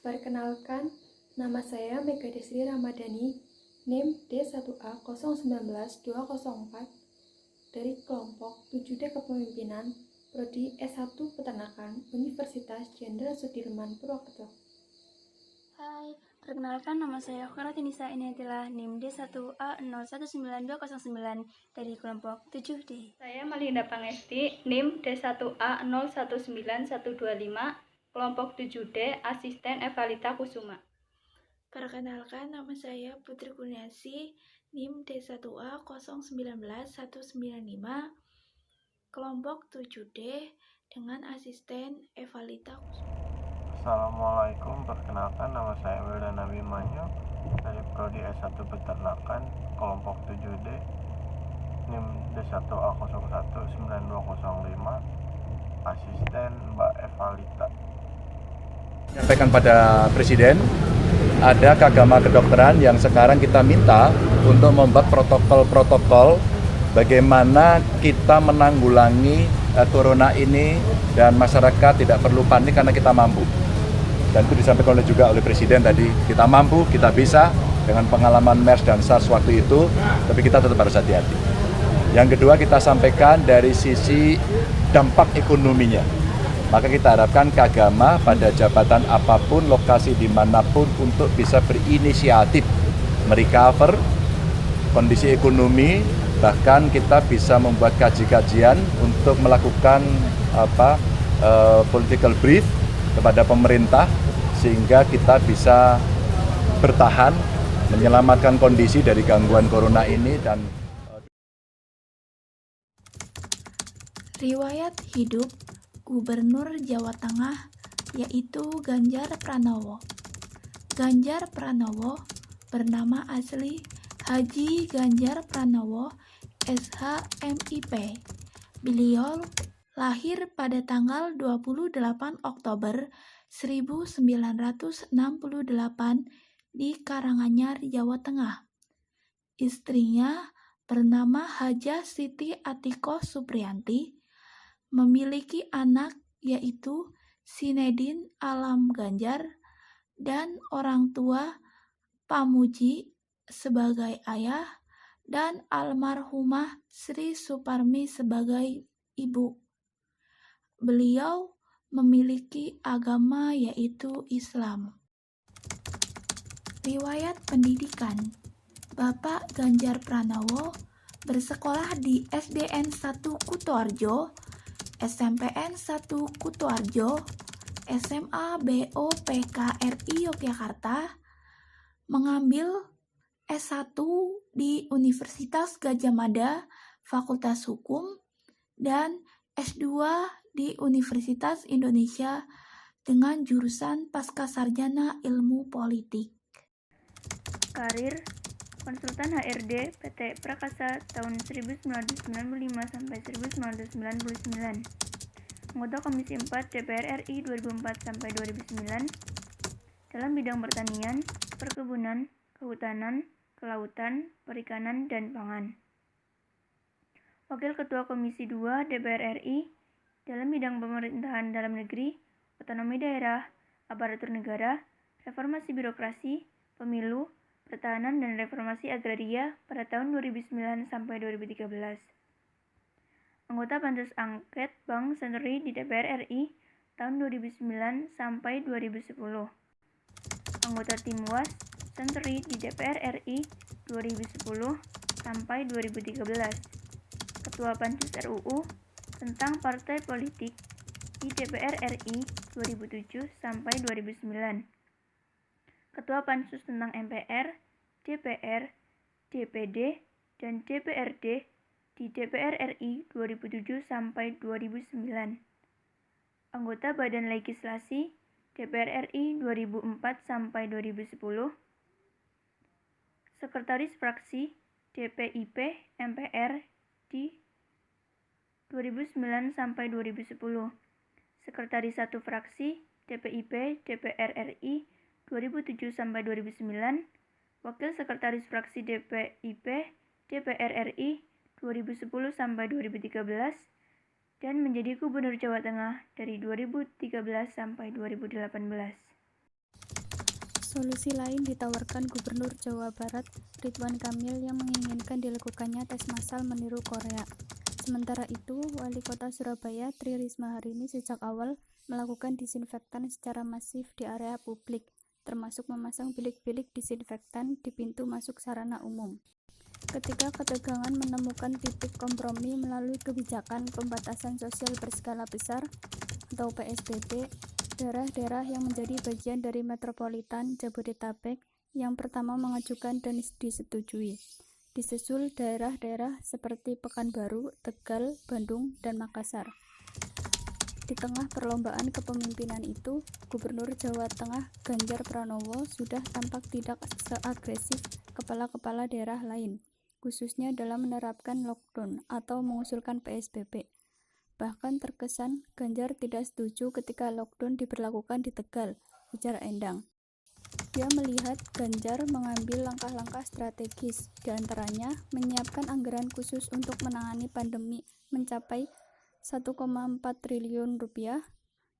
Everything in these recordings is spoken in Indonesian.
Perkenalkan, nama saya Mega Desri Ramadhani, NIM D1A019204 dari kelompok 7D Kepemimpinan, Prodi S1 Peternakan, Universitas Jenderal Sudirman Purwokerto. Hai, perkenalkan nama saya Khara Tinisa Inayatullah, NIM D1A019209 dari kelompok 7D. Saya Malinda Pangesti, NIM D1A019125, kelompok 7D, Asisten Evalita Kusuma. Perkenalkan, nama saya Putri Kurniasi, NIM D1A019195, kelompok 7D dengan Asisten Evalita Kusuma. Assalamualaikum, perkenalkan nama saya Wildan Abimanyu dari Prodi S1 Peternakan, kelompok 7D, NIM D1A019205, asisten Mbak Evalita. Menyampaikan pada Presiden, ada keagama kedokteran yang sekarang kita minta untuk membuat protokol-protokol bagaimana kita menanggulangi corona ini dan masyarakat tidak perlu panik karena kita mampu. Dan itu disampaikan juga oleh Presiden tadi, kita mampu, kita bisa dengan pengalaman MERS dan SARS waktu itu, tapi kita tetap harus hati-hati. Yang kedua, kita sampaikan dari sisi dampak ekonominya. Maka kita harapkan keagama pada jabatan apapun, lokasi dimanapun untuk bisa berinisiatif merecover kondisi ekonomi, bahkan kita bisa membuat kajian untuk melakukan political brief kepada pemerintah sehingga kita bisa bertahan menyelamatkan kondisi dari gangguan corona ini. Dan riwayat hidup Gubernur Jawa Tengah yaitu Ganjar Pranowo. Ganjar Pranowo bernama asli Haji Ganjar Pranowo SH.MIP. Beliau lahir pada tanggal 28 Oktober 1968 di Karanganyar, Jawa Tengah. Istrinya bernama Hajah Siti Atikoh Supriyanti, memiliki anak yaitu Sinedin Alam Ganjar dan orang tua Pamuji sebagai ayah dan almarhumah Sri Suparmi sebagai ibu. Beliau memiliki agama yaitu Islam. Riwayat pendidikan. Bapak Ganjar Pranowo bersekolah di SDN 1 Kutoarjo, SMPN 1 Kutoarjo, SMA BOPKRI Yogyakarta, mengambil S1 di Universitas Gadjah Mada, Fakultas Hukum, dan S2 di Universitas Indonesia dengan jurusan Pascasarjana Ilmu Politik. Karir konsultan HRD PT Prakasa tahun 1995 sampai 1999. Anggota Komisi 4 DPR RI 2004 sampai 2009 dalam bidang pertanian, perkebunan, kehutanan, kelautan, perikanan, dan pangan. Wakil Ketua Komisi 2 DPR RI dalam bidang pemerintahan dalam negeri, otonomi daerah, aparatur negara, reformasi birokrasi, pemilu, pertahanan, dan reformasi agraria pada tahun 2009 sampai 2013. Anggota Pansus Angket Bank Senturi di DPR RI tahun 2009 sampai 2010. Anggota Tim Was Senturi di DPR RI 2010 sampai 2013. Ketua Pansus RUU tentang Partai Politik di DPR RI 2007 sampai 2009. Ketua Pansus tentang MPR, DPR, DPD, dan DPRD di DPR RI 2007 sampai 2009. Anggota Badan Legislasi DPR RI 2004 sampai 2010. Sekretaris Fraksi DPIP MPR di 2009 sampai 2010. Sekretaris 1 Fraksi DPIP DPR RI 2007 sampai 2009. Wakil Sekretaris Fraksi DPIP DPR RI 2010 sampai 2013 dan menjadi Gubernur Jawa Tengah dari 2013 sampai 2018. Solusi lain ditawarkan Gubernur Jawa Barat Ridwan Kamil yang menginginkan dilakukannya tes massal meniru Korea. Sementara itu, Wali Kota Surabaya Tri Risma hari ini sejak awal melakukan disinfektan secara masif di area publik, termasuk memasang bilik-bilik disinfektan di pintu masuk sarana umum. Ketika ketegangan menemukan titik kompromi melalui kebijakan pembatasan sosial berskala besar atau PSBB, daerah-daerah yang menjadi bagian dari metropolitan Jabodetabek yang pertama mengajukan dan disetujui. Disusul daerah-daerah seperti Pekanbaru, Tegal, Bandung, dan Makassar. Di tengah perlombaan kepemimpinan itu, Gubernur Jawa Tengah Ganjar Pranowo sudah tampak tidak seagresif kepala-kepala daerah lain, khususnya dalam menerapkan lockdown atau mengusulkan PSBB. Bahkan terkesan Ganjar tidak setuju ketika lockdown diberlakukan di Tegal, ujar Endang. Dia melihat Ganjar mengambil langkah-langkah strategis, diantaranya menyiapkan anggaran khusus untuk menangani pandemi mencapai 1,4 triliun rupiah.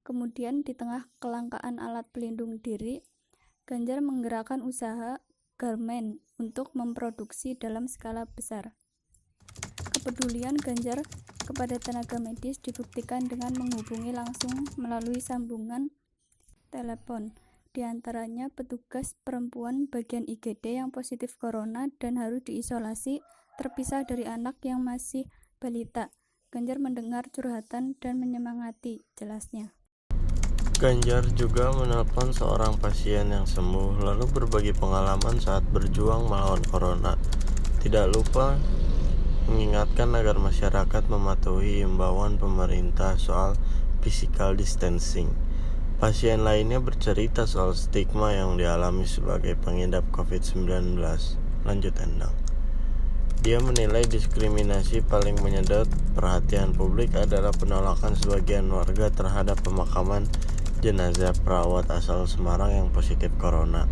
Kemudian di tengah kelangkaan alat pelindung diri, Ganjar menggerakkan usaha garmen untuk memproduksi dalam skala besar. Kepedulian Ganjar kepada tenaga medis dibuktikan dengan menghubungi langsung melalui sambungan telepon, di antaranya petugas perempuan bagian IGD yang positif corona dan harus diisolasi terpisah dari anak yang masih balita. Ganjar mendengar curhatan dan menyemangati, jelasnya. Ganjar juga menelpon seorang pasien yang sembuh lalu berbagi pengalaman saat berjuang melawan corona. Tidak lupa mengingatkan agar masyarakat mematuhi imbauan pemerintah soal physical distancing. Pasien lainnya bercerita soal stigma yang dialami sebagai pengidap COVID-19. Lanjut Endang. Dia menilai diskriminasi paling menyedot perhatian publik adalah penolakan sebagian warga terhadap pemakaman jenazah perawat asal Semarang yang positif corona.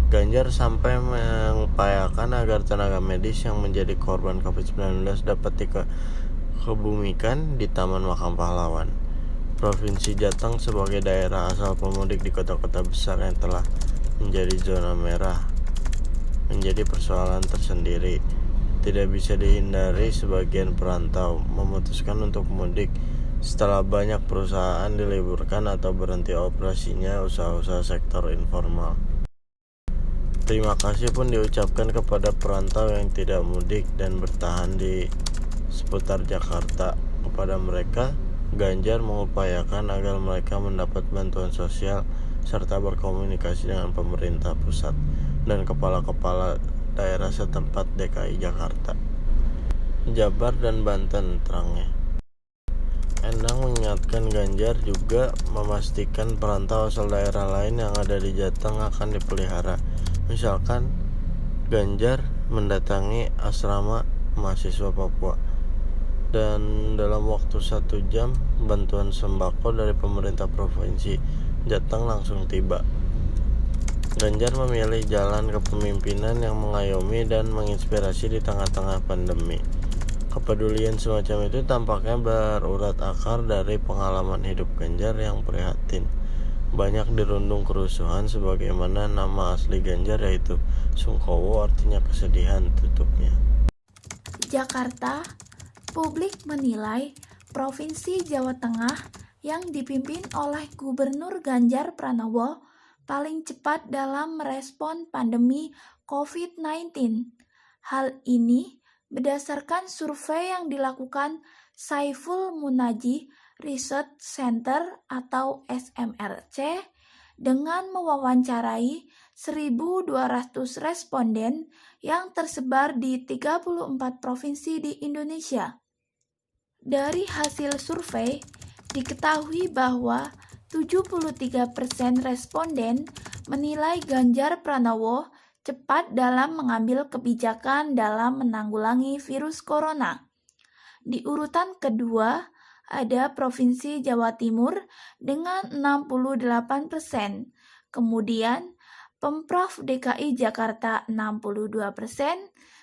Ganjar sampai mengupayakan agar tenaga medis yang menjadi korban COVID-19 dapat dikebumikan di Taman Makam Pahlawan. Provinsi Jateng sebagai daerah asal pemudik di kota-kota besar yang telah menjadi zona merah menjadi persoalan tersendiri. Tidak bisa dihindari sebagian perantau memutuskan untuk mudik setelah banyak perusahaan diliburkan atau berhenti operasinya usaha-usaha sektor informal. Terima kasih pun diucapkan kepada perantau yang tidak mudik dan bertahan di seputar Jakarta. Kepada mereka, Ganjar mengupayakan agar mereka mendapat bantuan sosial serta berkomunikasi dengan pemerintah pusat dan kepala-kepala daerah setempat DKI Jakarta, Jabar, dan Banten, terangnya. Endang mengingatkan Ganjar juga memastikan perantau asal daerah lain yang ada di Jateng akan dipelihara. Misalkan Ganjar mendatangi asrama mahasiswa Papua dan dalam waktu 1 jam bantuan sembako dari pemerintah provinsi Jateng langsung tiba. Ganjar memilih jalan kepemimpinan yang mengayomi dan menginspirasi di tengah-tengah pandemi. Kepedulian semacam itu tampaknya berurat akar dari pengalaman hidup Ganjar yang prihatin. Banyak dirundung kerusuhan sebagaimana nama asli Ganjar yaitu Sungkowo, artinya kesedihan, tutupnya. Jakarta, publik menilai Provinsi Jawa Tengah yang dipimpin oleh Gubernur Ganjar Pranowo paling cepat dalam merespon pandemi COVID-19. Hal ini berdasarkan survei yang dilakukan Saiful Munajih Research Center atau SMRC dengan mewawancarai 1.200 responden yang tersebar di 34 provinsi di Indonesia. Dari hasil survei, diketahui bahwa 73% responden menilai Ganjar Pranowo cepat dalam mengambil kebijakan dalam menanggulangi virus corona. Di urutan kedua, ada Provinsi Jawa Timur dengan 68%, kemudian Pemprov DKI Jakarta 62%,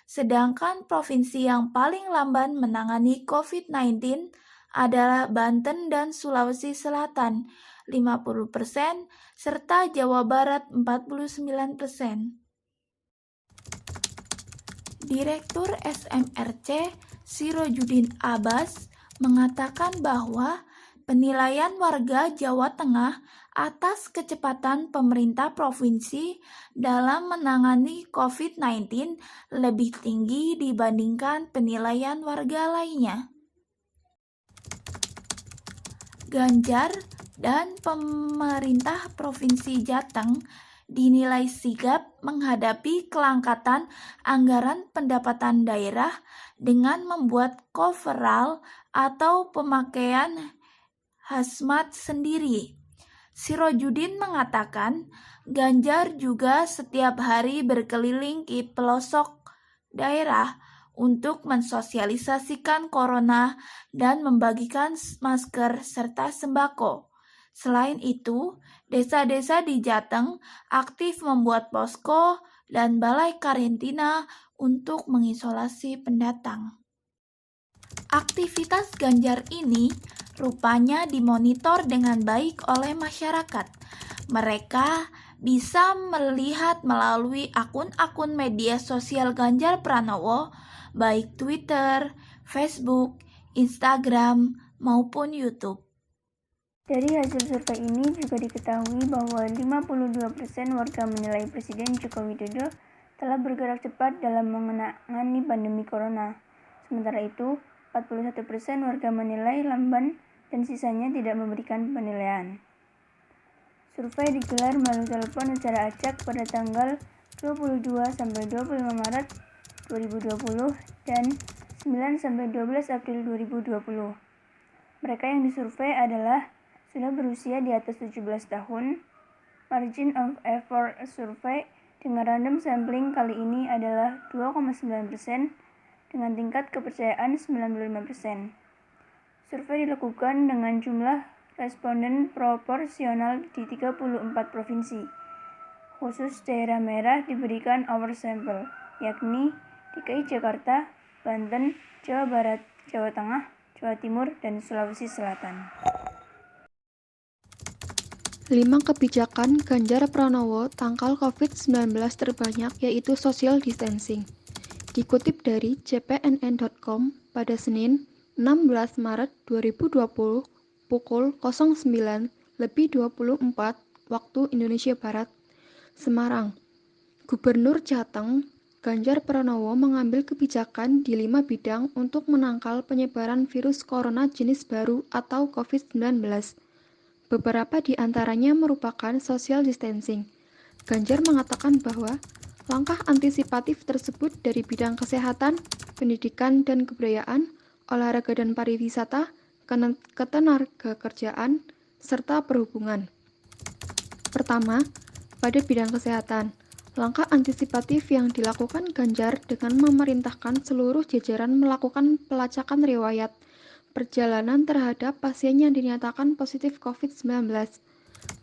sedangkan provinsi yang paling lamban menangani COVID-19 adalah Banten dan Sulawesi Selatan 50%, serta Jawa Barat 49%. Direktur SMRC Sirojudin Abbas mengatakan bahwa penilaian warga Jawa Tengah atas kecepatan pemerintah provinsi dalam menangani COVID-19 lebih tinggi dibandingkan penilaian warga lainnya. Ganjar dan pemerintah Provinsi Jateng dinilai sigap menghadapi kelangkatan anggaran pendapatan daerah dengan membuat coverall atau pemakaian hazmat sendiri. Sirojudin mengatakan, Ganjar juga setiap hari berkeliling ke pelosok daerah untuk mensosialisasikan corona dan membagikan masker serta sembako. Selain itu, desa-desa di Jateng aktif membuat posko dan balai karantina untuk mengisolasi pendatang. Aktivitas Ganjar ini rupanya dimonitor dengan baik oleh masyarakat. Mereka bisa melihat melalui akun-akun media sosial Ganjar Pranowo, baik Twitter, Facebook, Instagram, maupun YouTube. Dari hasil survei ini juga diketahui bahwa 52% warga menilai Presiden Joko Widodo telah bergerak cepat dalam menangani pandemi corona. Sementara itu, 41% warga menilai lamban dan sisanya tidak memberikan penilaian. Survei digelar melalui telepon secara acak pada tanggal 22 sampai 25 Maret 2020 dan 9 sampai 12 April 2020. Mereka yang disurvei adalah sudah berusia di atas 17 tahun. Margin of error survei dengan random sampling kali ini adalah 2,9% dengan tingkat kepercayaan 95%. Survei dilakukan dengan jumlah responden proporsional di 34 provinsi. Khusus daerah merah diberikan oversample, yakni DKI Jakarta, Banten, Jawa Barat, Jawa Tengah, Jawa Timur, dan Sulawesi Selatan. 5 kebijakan Ganjar Pranowo tangkal COVID-19 terbanyak yaitu social distancing. Dikutip dari cpnn.com pada Senin 16 Maret 2020 pukul 09.24 waktu Indonesia Barat, Semarang. Gubernur Jateng Ganjar Pranowo mengambil kebijakan di 5 bidang untuk menangkal penyebaran virus corona jenis baru atau COVID-19. Beberapa di antaranya merupakan social distancing. Ganjar mengatakan bahwa langkah antisipatif tersebut dari bidang kesehatan, pendidikan dan kebudayaan, olahraga dan pariwisata, ketenagakerjaan, serta perhubungan. Pertama, pada bidang kesehatan, langkah antisipatif yang dilakukan Ganjar dengan memerintahkan seluruh jajaran melakukan pelacakan riwayat perjalanan terhadap pasien yang dinyatakan positif COVID-19.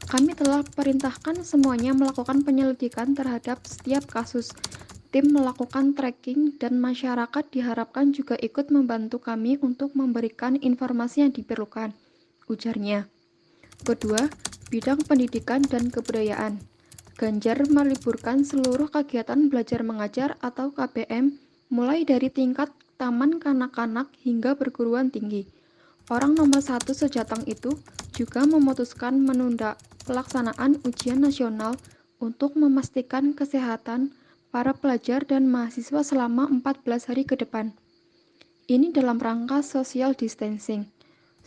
Kami telah perintahkan semuanya melakukan penyelidikan terhadap setiap kasus. Tim melakukan tracking dan masyarakat diharapkan juga ikut membantu kami untuk memberikan informasi yang diperlukan, ujarnya. Kedua, bidang pendidikan dan kebudayaan. Ganjar meliburkan seluruh kegiatan belajar mengajar atau KBM mulai dari tingkat taman kanak-kanak hingga perguruan tinggi. Orang nomor 1 sejateng itu juga memutuskan menunda pelaksanaan ujian nasional untuk memastikan kesehatan para pelajar dan mahasiswa selama 14 hari ke depan. Ini dalam rangka social distancing.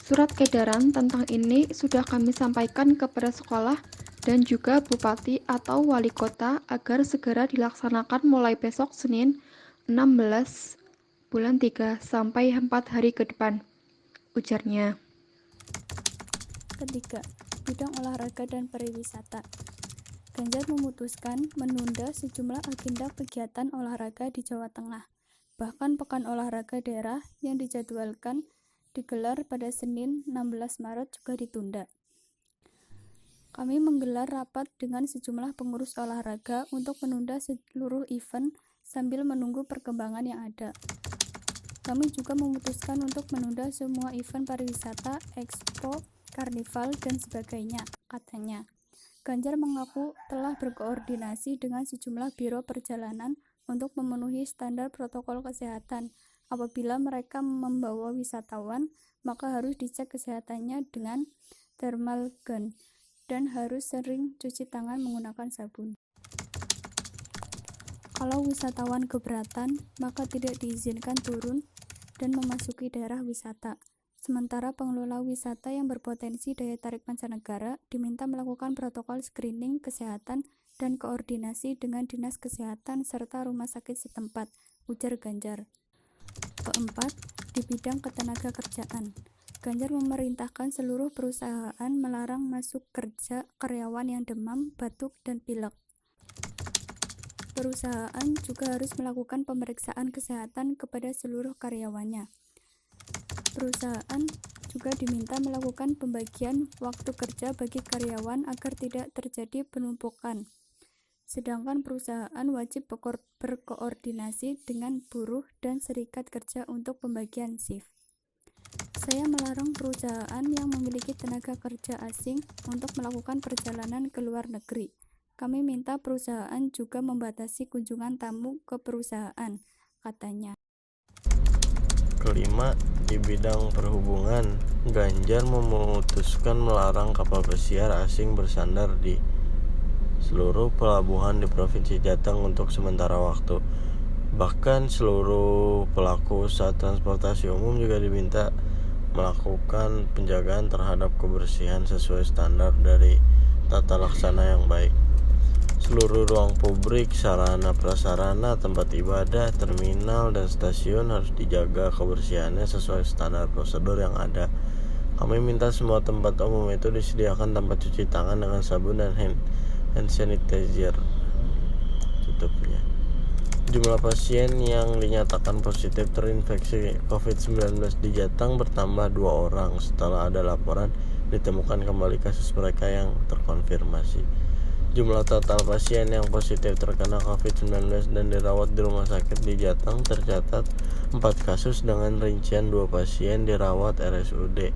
Surat edaran tentang ini sudah kami sampaikan kepada sekolah dan juga bupati atau wali kota agar segera dilaksanakan mulai besok Senin 16 bulan 3 sampai 4 hari ke depan, ujarnya. Ketiga, bidang olahraga dan pariwisata. Ganjar memutuskan menunda sejumlah agenda kegiatan olahraga di Jawa Tengah. Bahkan pekan olahraga daerah yang dijadwalkan digelar pada Senin 16 Maret juga ditunda. Kami menggelar rapat dengan sejumlah pengurus olahraga untuk menunda seluruh event sambil menunggu perkembangan yang ada. Kami juga memutuskan untuk menunda semua event pariwisata, expo, karnival, dan sebagainya, katanya. Ganjar mengaku telah berkoordinasi dengan sejumlah biro perjalanan untuk memenuhi standar protokol kesehatan. Apabila mereka membawa wisatawan, maka harus dicek kesehatannya dengan thermal gun dan harus sering cuci tangan menggunakan sabun. Kalau wisatawan keberatan, maka tidak diizinkan turun dan memasuki daerah wisata. Sementara pengelola wisata yang berpotensi daya tarik mancanegara diminta melakukan protokol screening kesehatan dan koordinasi dengan dinas kesehatan serta rumah sakit setempat, ujar Ganjar. Keempat, di bidang ketenaga kerjaan, Ganjar memerintahkan seluruh perusahaan melarang masuk kerja karyawan yang demam, batuk, dan pilek. Perusahaan juga harus melakukan pemeriksaan kesehatan kepada seluruh karyawannya. Perusahaan juga diminta melakukan pembagian waktu kerja bagi karyawan agar tidak terjadi penumpukan. Sedangkan perusahaan wajib berkoordinasi dengan buruh dan serikat kerja untuk pembagian shift. Saya melarang perusahaan yang memiliki tenaga kerja asing untuk melakukan perjalanan ke luar negeri. Kami minta perusahaan juga membatasi kunjungan tamu ke perusahaan, katanya. Kelima, di bidang perhubungan, Ganjar memutuskan melarang kapal pesiar asing bersandar di seluruh pelabuhan di Provinsi Jateng untuk sementara waktu. Bahkan seluruh pelaku usaha transportasi umum juga diminta melakukan penjagaan terhadap kebersihan sesuai standar dari tata laksana yang baik. Seluruh ruang publik, sarana prasarana, tempat ibadah, terminal, dan stasiun harus dijaga kebersihannya sesuai standar prosedur yang ada. Kami minta semua tempat umum itu disediakan tempat cuci tangan dengan sabun dan hand sanitizer. Tutupnya. Jumlah pasien yang dinyatakan positif terinfeksi COVID-19 di Jateng bertambah 2 orang setelah ada laporan ditemukan kembali kasus mereka yang terkonfirmasi. Jumlah total pasien yang positif terkena COVID-19 dan dirawat di rumah sakit di Jateng tercatat 4 kasus dengan rincian 2 pasien dirawat RSUD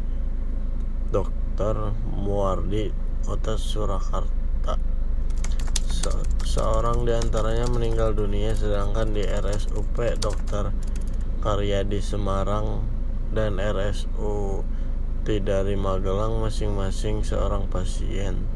Dr. Muwardi, Kota Surakarta. Seorang diantaranya meninggal dunia, sedangkan di RSUP Dr. Karyadi Semarang dan RSUD dari Magelang masing-masing seorang pasien.